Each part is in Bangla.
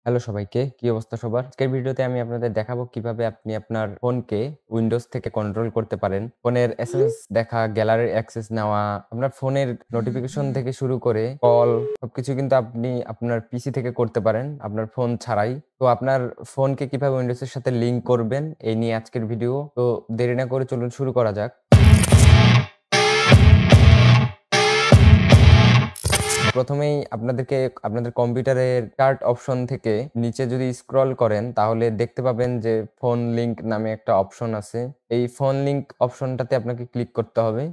হ্যালো সবাইকে, কি অবস্থা সবার? আজকের ভিডিওতে আমি আপনাদের দেখাবো কিভাবে আপনি আপনার ফোনকে উইন্ডোজ থেকে কন্ট্রোল করতে পারেন। ফোনের এসএমএস দেখা, গ্যালারির অ্যাক্সেস নেওয়া, আপনার ফোনের নোটিফিকেশন থেকে শুরু করে কল সবকিছু কিন্তু আপনি আপনার পিসি থেকে করতে পারেন, আপনার ফোন ছাড়াই। তো আপনার ফোনকে কিভাবে উইন্ডোজের সাথে লিংক করবেন এই নিয়ে আজকের ভিডিও। তো দেরি না করে চলুন শুরু করা যাক। প্রথমেই আপনাদেরকে আপনাদের কম্পিউটারের স্টার্ট অপশন থেকে নিচে যদি স্ক্রল করেন তাহলে দেখতে পাবেন যে ফোন লিংক নামে একটা অপশন আছে। এই ফোন লিংক অপশনটাতে আপনাকে ক্লিক করতে হবে।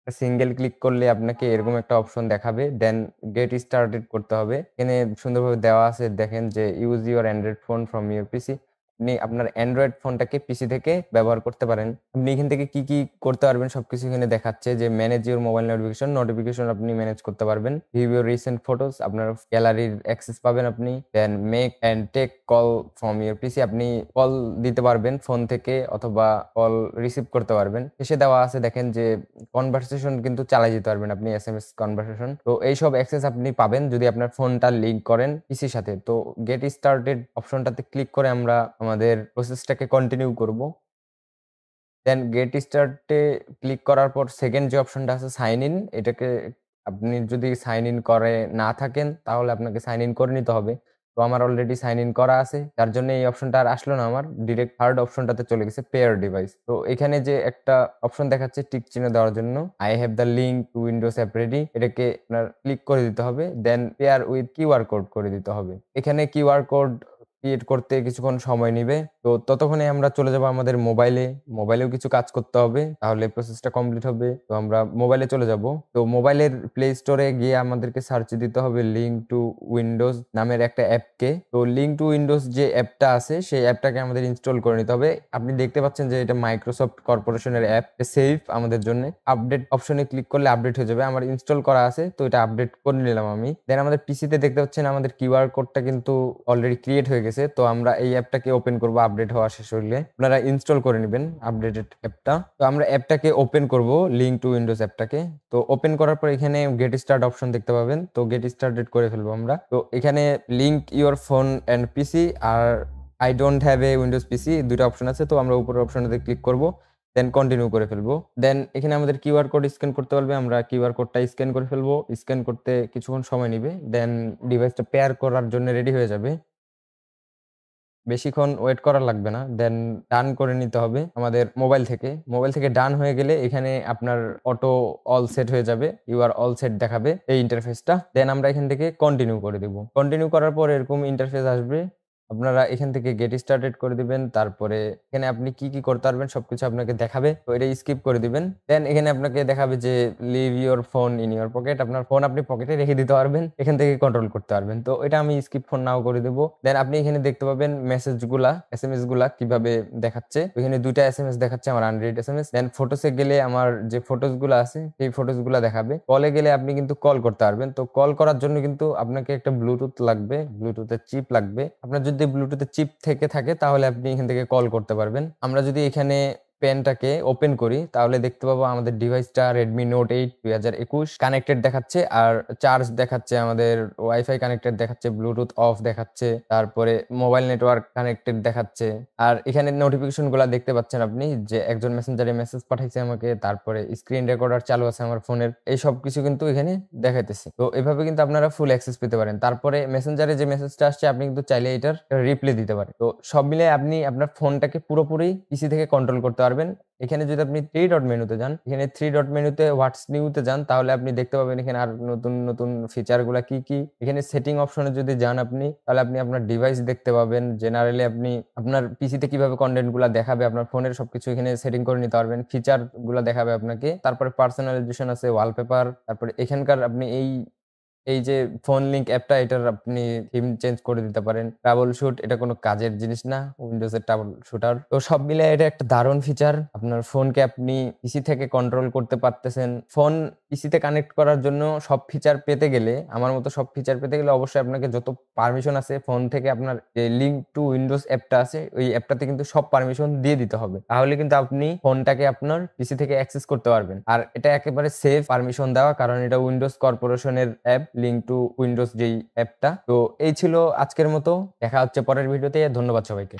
সিঙ্গেল ক্লিক করলে আপনাকে এরকম একটা অপশন দেখাবে। দেন গেট স্টার্টেড করতে হবে। এখানে সুন্দরভাবে দেওয়া আছে, দেখেন যে use your Android phone from your PC. আপনি আপনার অ্যান্ড্রয়েড ফোনটাকে পিসি থেকে ব্যবহার করতে পারেন। আপনি এখান থেকে কি করতে পারবেন সবকিছু এখানে দেখাচ্ছে, যে ম্যানেজ ইউর মোবাইল নোটিফিকেশন আপনি ম্যানেজ করতে পারবেন। ভিউ ইউর রিসেন্ট ফটোস, আপনার গ্যালারির অ্যাক্সেস পাবেন আপনি। Then make and take call from your PC, আপনি কল দিতে পারবেন ফোন থেকে অথবা কল রিসিভ করতে পারবেন। শেষে দেওয়া আছে দেখেন যে কনভারসেশন কিন্তু চালাই যেতে পারবেন আপনি, এসএমএস কনভারসেশন। তো এইসব অ্যাক্সেস আপনি পাবেন যদি আপনার ফোনটা লিংক করেন পিসির সাথে। তো গেট স্টার্টেড অপশনটাতে ক্লিক করে আমরা আমাদের প্রসেসটাকে কন্টিনিউ করব। দেন গেট স্টার্টে ক্লিক করার পর সেকেন্ড যে অপশনটা আছে সাইন ইন, এটাকে আপনি যদি সাইন ইন করে না থাকেন তাহলে আপনাকে সাইন ইন করে নিতে হবে। তো আমার অলরেডি সাইন ইন করা আছে, যার জন্য এই অপশনটা আর আসলো না, আমার ডিরেক্ট থার্ড অপশনটাতে চলে গেছে পেয়ার ডিভাইস। তো এখানে যে একটা অপশন দেখাচ্ছে টিক চিহ্ন দেওয়ার জন্য, I have the link to Windows app ready, এটাকে আপনার ক্লিক করে দিতে হবে। দেন পেয়ার উইথ কিউআর কোড করে দিতে হবে। এখানে কিউআর কোড ক্রিয়েট করতে কিছুক্ষণ সময় নিবে। তো ততক্ষণে আমরা চলে যাব আমাদের মোবাইলে। মোবাইলেও কিছু কাজ করতে হবে, তাহলে প্রসেসটা কমপ্লিট হবে। তো আমরা মোবাইলে চলে যাব। তো মোবাইলের প্লে স্টোরে গিয়ে আমাদেরকে সার্চ দিতে হবে লিঙ্ক টু উইন্ডোজ নামের একটা অ্যাপকে। তো লিঙ্ক টু উইন্ডোজ যে অ্যাপটা আছে সেই অ্যাপটাকে আমাদের ইনস্টল করে নিতে হবে। আপনি দেখতে পাচ্ছেন যে এটা মাইক্রোসফট কর্পোরেশনের অ্যাপ, সেফ আমাদের জন্য। আপডেট অপশনে ক্লিক করলে আপডেট হয়ে যাবে। আমার ইনস্টল করা আছে, তো এটা আপডেট করে নিলাম আমি। দেন আমাদের পিসিতে দেখতে পাচ্ছেন আমাদের কিউআর কোডটা কিন্তু অলরেডি ক্রিয়েট হয়ে গেছে। তো আমরা এই অ্যাপটাকে ওপেন করব আপডেট হওয়া শেষ হলে। আপনারা ইনস্টল করে নেবেন আপডেটেড অ্যাপটা। তো আমরা অ্যাপটাকে ওপেন করব, লিঙ্ক টু উইন্ডোজ অ্যাপটাকে। তো ওপেন করার পর এখানে গেট স্টার্ট অপশন দেখতে পাবেন, তো গেট স্টার্টেড করে ফেলবো আমরা। তো এখানে link your phone and PC আর I don't have a Windows PC দুইটা অপশন আছে, তো আমরা উপরের অপশনটাতে ক্লিক করব। দেন কন্টিনিউ করে ফেলবো। দেন এখানে আমাদের কিউআর কোড স্ক্যান করতে বলবে, আমরা কিউআর কোডটা স্ক্যান করে ফেলবো। স্ক্যান করতে কিছুক্ষণ সময় নিবে। দেন ডিভাইসটা পেয়ার করার জন্য রেডি হয়ে যাবে। বেশিক্ষণ ওয়েট করা লাগবে না। দেন ডান করে নিতে হবে আমাদের মোবাইল থেকে। মোবাইল থেকে ডান হয়ে গেলে এখানে আপনার অটো অল সেট হয়ে যাবে, ইউ আর অল সেট দেখাবে এই ইন্টারফেসটা। দেন আমরা এখান থেকে কন্টিনিউ করে দিব। কন্টিনিউ করার পর এরকম ইন্টারফেস আসবে। আপনারা এখান থেকে গেট স্টার্টেড করে দিবেন। তারপরে এখানে আপনি কি করতে পারবেন সবকিছু আপনাকে দেখাবে, তো এটা স্কিপ করে দিবেন। দেন এখানে আপনাকে দেখাবে যে leave your phone in your pocket, আপনার ফোন আপনি পকেটে রেখে দিতে পারবেন, এখান থেকে কন্ট্রোল করতে পারবেন। তো এটা আমি স্কিপ ফোন নাও করে দেবো। দেন আপনি এখানে দেখতে পাবেন মেসেজগুলা, এসএমএস গুলা কিভাবে দেখাচ্ছে। এখানে দুইটা এসএমএস দেখাচ্ছে আমার আনরিড এসএমএস। দেন ফটোসে গেলে আমার যে ফটোস গুলা আছে সেই ফটোস গুলা দেখাবে। কলে গেলে আপনি কিন্তু কল করতে পারবেন। তো কল করার জন্য কিন্তু আপনাকে একটা ব্লুটুথ লাগবে, ব্লুটুথের চিপ লাগবে। আপনার যদি ব্লুটুথের চিপ থেকে থাকে তাহলে আপনি এখান থেকে কল করতে পারবেন। আমরা যদি এখানে পেনটাকে ওপেন করি তাহলে দেখতে পাবো আমাদের ডিভাইসটা Redmi Note 8 2021 কানেক্টেড দেখাচ্ছে, আর চার্জ দেখাচ্ছে, আমাদের ওয়াইফাই কানেক্টেড দেখাচ্ছে, ব্লুটুথ অফ দেখাচ্ছে, তারপরে মোবাইল নেটওয়ার্ক কানেক্টেড দেখাচ্ছে। আর এখানে নোটিফিকেশন গুলা দেখতে পাচ্ছেন আপনি, যে একজন মেসেঞ্জারে মেসেজ পাঠাইছে আমাকে, তারপরে স্ক্রিন রেকর্ডার চালু আছে আমার ফোনের, এই সব কিছু কিন্তু এখানে দেখাইতেছে। তো এভাবে কিন্তু আপনারা ফুল অ্যাক্সেস পেতে পারেন। তারপরে মেসেঞ্জারে যে মেসেজটা আসছে আপনি কিন্তু চাইলে এটার রিপ্লাই দিতে পারেন। তো সব মিলে আপনি আপনার ফোনটাকে পুরোপুরি পিসি থেকে কন্ট্রোল করতে পারবেন। এখানে যদি আপনি থ্রি ডট মেনুতে যান, এখানে থ্রি ডট মেনুতে হোয়াটস নিউতে যান, তাহলে আপনি দেখতে পাবেন এখানে আর নতুন নতুন ফিচার গুলা কি। এখানে সেটিং অপশনে যদি যান আপনি, তাহলে আপনি আপনার ডিভাইস দেখতে পাবেন। জেনারেলি আপনি আপনার পিসিতে কিভাবে কন্টেন্ট গুলা দেখাবে, আপনার ফোনের সবকিছু এখানে সেটিং করে নিতে পারবেন। ফিচার গুলা দেখাবে আপনাকে। তারপরে পার্সোনালাইজেশন আছে, ওয়ালপেপার, তারপরে এখানকার আপনি এই যে ফোন লিংক অ্যাপটা, এটার আপনি থিম চেঞ্জ করে দিতে পারেন। ট্রাবল শুট, এটা কোনো কাজের জিনিস না, উইন্ডোজের ট্রাবল শুটার। তো সব মিলে এটা একটা দারুণ ফিচার। আপনার ফোনকে আপনি পিসি থেকে কন্ট্রোল করতে পারতেছেন। ফোন পিসিতে কানেক্ট করার জন্য সব ফিচার পেতে গেলে, আমার মতো সব ফিচার পেতে গেলে অবশ্যই আপনাকে যত পারমিশন আছে ফোন থেকে, আপনার যে লিংক টু উইন্ডোজ অ্যাপটা আছে ওই অ্যাপটাতে কিন্তু সব পারমিশন দিয়ে দিতে হবে। তাহলে কিন্তু আপনি ফোনটাকে আপনার পিসি থেকে অ্যাক্সেস করতে পারবেন। আর এটা একেবারে সেফ পারমিশন দেওয়া, কারণ এটা উইন্ডোজ কর্পোরেশনের অ্যাপ, লিঙ্ক টু উইন্ডোজ যেই অ্যাপটা। তো এই ছিল আজকের মতো। দেখা হচ্ছে পরের ভিডিওতে। ধন্যবাদ সবাইকে।